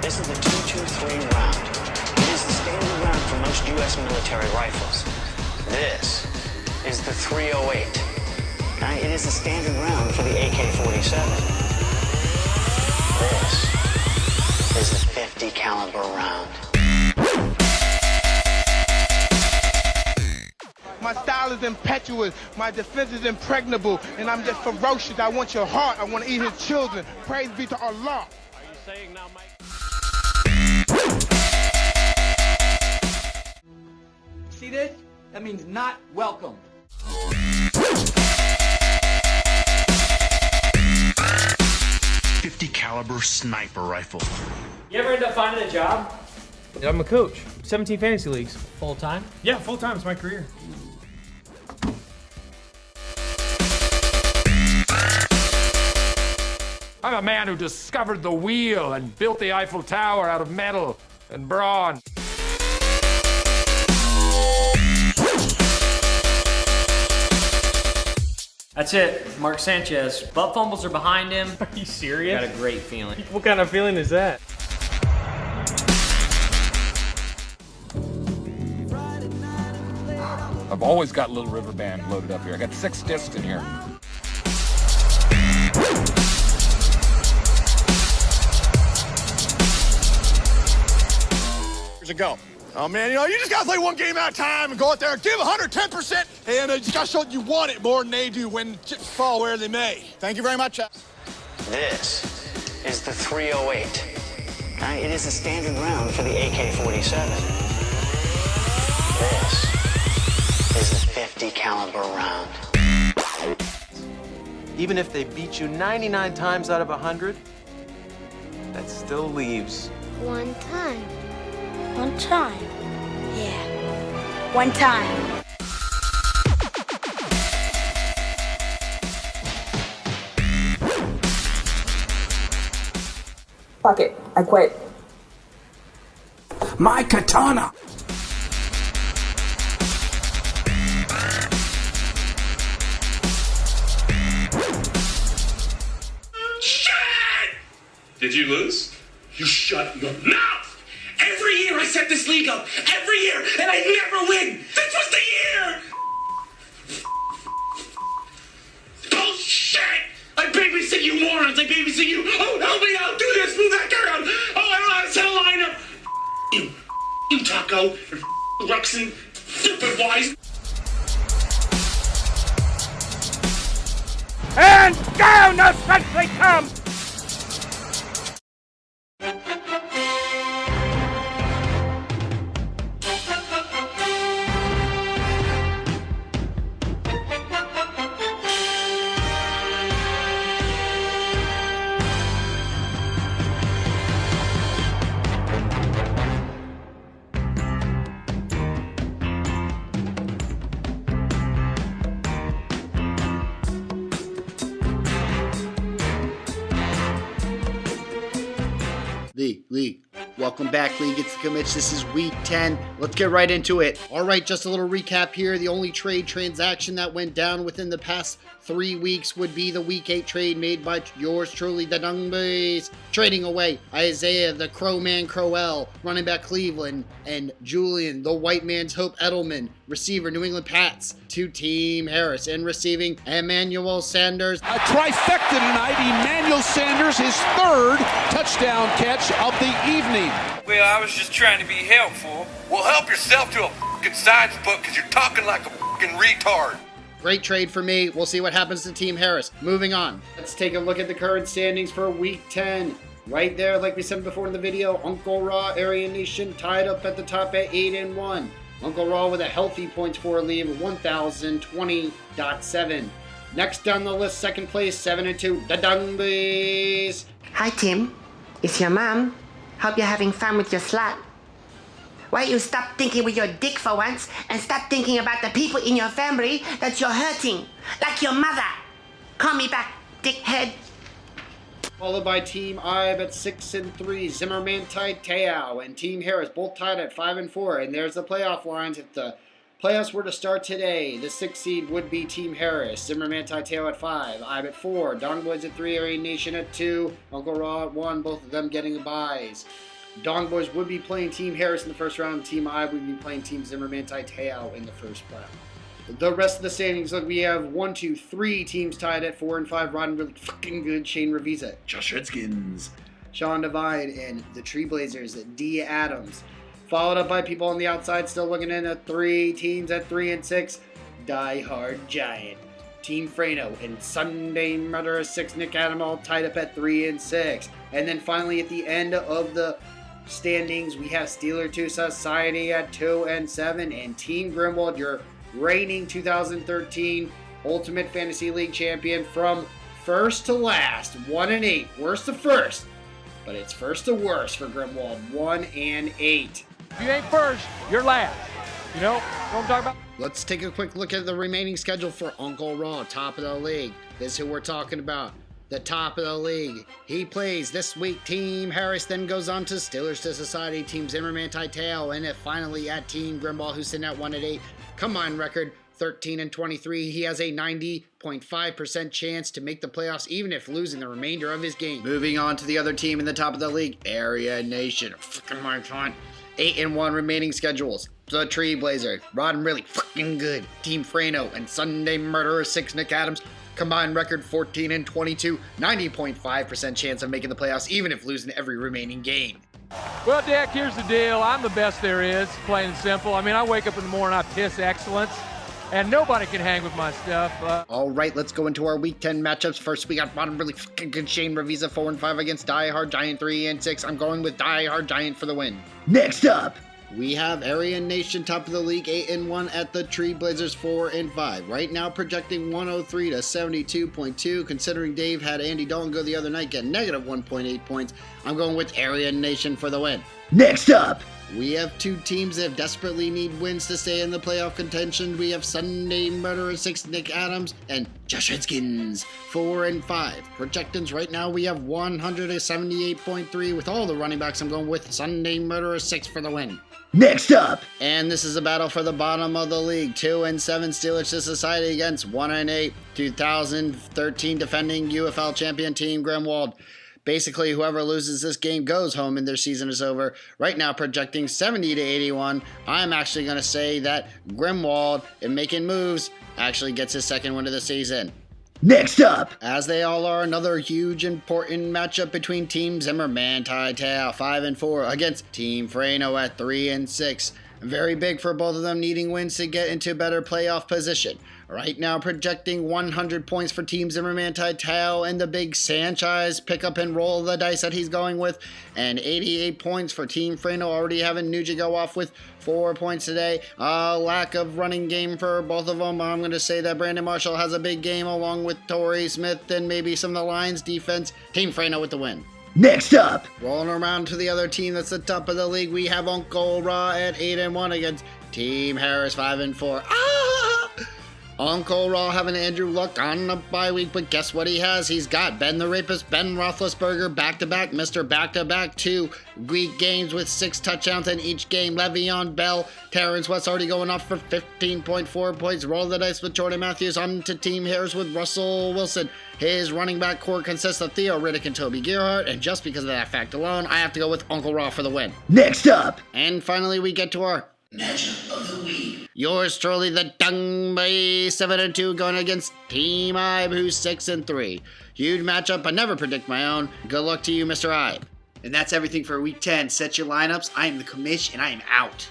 This is the 223 round. It is the standard round for most U.S. military rifles. This is the 308. Okay? It is the standard round for the AK-47. This is the 50 caliber round. My style is impetuous, my defense is impregnable, and I'm just ferocious. I want your heart, I want to eat his children. Praise be to Allah. Are you saying now, Mike? See this? That means not welcome. .50 caliber sniper rifle. You ever end up finding a job? I'm a coach. 17 fantasy leagues. Full time? Yeah, full time. It's my career. I'm a man who discovered the wheel and built the Eiffel Tower out of metal and brawn. That's it. Mark Sanchez. Butt fumbles are behind him. Are you serious? Got a great feeling. What kind of feeling is that? I've always got Little River Band loaded up here. I got 6 discs in here. Here's a go. Oh man, you just gotta play one game at a time and go out there and give 110%, and you just gotta show that you want it more than they do when chips fall where they may. Thank you very much. This is the 308. Okay? It is the standard round for the AK-47. This is the 50 caliber round. Even if they beat you 99 times out of 100, that still leaves one time. One time. Yeah. One time. Fuck it. I quit. My katana. Shit! Did you lose? You shut your mouth! Every year I set this league up. Every year, and I never win. This was the year. Bullshit! I babysit you morons. I babysit you. Oh, help me out. Do this. Move that around. Oh, I don't know how to set a lineup. You Taco, Ruxin, stupid wise. And down the sentry come! League. Welcome back, League. It's the commits. This is week 10. Let's get right into it. All right, just a little recap here. The only trade transaction that went down within the past 3 weeks would be the week 8 trade made by yours truly, the Dungbays, trading away Isaiah, the Crowman Crowell, running back Cleveland, and Julian, the white man's Hope Edelman, receiver New England Pats, to Team Harris, and receiving Emmanuel Sanders. A trifecta tonight. Emmanuel Sanders, his 3rd touchdown catch of the evening. Well, I was just trying to be helpful. Well, help yourself to a fucking science book because you're talking like a fucking retard. Great trade for me. We'll see what happens to Team Harris. Moving on. Let's take a look at the current standings for week 10. Right there, like we said before in the video, Uncle Raw, Aryan Nation, tied up at the top at 8-1. Uncle Raw with a healthy points for lead of 1,020.7. Next down the list, second place, 7-2, the Dungbays. Hi, Tim. It's your mom. Hope you're having fun with your slut. Why don't you stop thinking with your dick for once and stop thinking about the people in your family that you're hurting, like your mother. Call me back, dickhead. Followed by Team Ibe at 6-3, Zimmerman tied Teao, and Team Harris both tied at 5-4. And there's the playoff lines. If the playoffs were to start today, the 6th seed would be Team Harris. Zimmerman tied Teao at 5, Ibe at 4, Dongboys at 3, Aryan Nation at 2, Uncle Raw at 1, both of them getting byes. Dong Boys would be playing Team Harris in the first round. Team I would be playing Team Zimmerman Taitao in the first round. The rest of the standings, look, we have 1, 2, 3 teams tied at 4 and 5. Ron really fucking good. Shane Revisa, Josh Redskins, Sean Divide, and the Tree Blazers, D. Adams. Followed up by people on the outside, still looking in at 3 teams at 3 and 6. Die Hard Giant, Team Frano, and Sunday Murderer 6, Nick Adam, all tied up at 3 and 6. And then finally at the end of the standings, we have Steeler 2 Society at 2 and 7, and Team Grimwald, your reigning 2013 Ultimate Fantasy League champion, from first to last, 1 and 8. Worst to first, but it's first to worst for Grimwald, 1 and 8. If you ain't first, you're last. You know what I'm talking about? Let's take a quick look at the remaining schedule for Uncle Raw, top of the league. This is who we're talking about. The top of the league. He plays this week Team Harris, then goes on to Steelers to Society, Team Zimmerman Taitao, and finally at Team Grimball, who's sitting at 1 and 8. Combined record 13 and 23. He has a 90.5% chance to make the playoffs, even if losing the remainder of his game. Moving on to the other team in the top of the league, Area Nation. Fucking my fun. 8 and 1 remaining schedules. The Tree Blazer, Rodden really fucking good. Team Frano and Sunday Murderer 6, Nick Adams. Combined record 14 and 22. 90.5% chance of making the playoffs, even if losing every remaining game. Well, Dick, here's the deal. I'm the best there is, plain and simple. I mean, I wake up in the morning, I piss excellence, and nobody can hang with my stuff. All right, let's go into our Week 10 matchups. First, we got bottom really fucking good Shane Revisa, 4 and 5 against Die Hard Giant, 3 and 6. I'm going with Die Hard Giant for the win. Next up, we have Aryan Nation, top of the league, 8 and 1 at the Tree Blazers, 4 and 5. Right now, projecting 103 to 72.2. Considering Dave had Andy Dalton go the other night, get negative 1.8 points. I'm going with Aryan Nation for the win. Next up, we have 2 teams that desperately need wins to stay in the playoff contention. We have Sunday Murderer 6, Nick Adams, and Josh Redskins, 4 and 5. Projections right now, we have 178.3. With all the running backs, I'm going with Sunday Murderer 6 for the win. Next up, and this is a battle for the bottom of the league, 2 and 7 Steelers to Society against 1 and 8 2013 defending UFL champion Team Grimwald. Basically, whoever loses this game goes home and their season is over. Right now, projecting 70 to 81. I'm actually going to say that Grimwald, in making moves, actually gets his second win of the season. Next up, as they all are, another huge important matchup between Team Zimmerman Taitao, 5 and 4, against Team Frano at 3 and 6. Very big for both of them, needing wins to get into better playoff position. Right now, projecting 100 points for Team Zimmerman Taitao and the big Sanchez pick up and roll the dice that he's going with, and 88 points for Team Frano, already having Nuja go off with 4 points today. Lack of running game for both of them. I'm going to say that Brandon Marshall has a big game along with Torrey Smith and maybe some of the Lions defense. Team Frano with the win. Next up, rolling around to the other team that's the top of the league, we have Uncle Raw at 8 and 1 against Team Harris 5 and 4. Uncle Raw having Andrew Luck on the bye week, but guess what he has? He's got Ben the Rapist, Ben Roethlisberger back-to-back, Mr. Back-to-back, 2 week games with 6 touchdowns in each game. Le'Veon Bell, Terrence West already going off for 15.4 points. Roll the dice with Jordan Matthews on to Team Harris with Russell Wilson. His running back core consists of Theo Riddick and Toby Gerhardt, and just because of that fact alone, I have to go with Uncle Raw for the win. Next up, and finally we get to our matchup of the week. Yours truly, the Dung Bay 7 and 2, going against Team Ibe, who's 6 and 3. Huge matchup. I never predict my own. Good luck to you, Mr. Ibe. And that's everything for Week 10. Set your lineups. I am the commish, and I am out.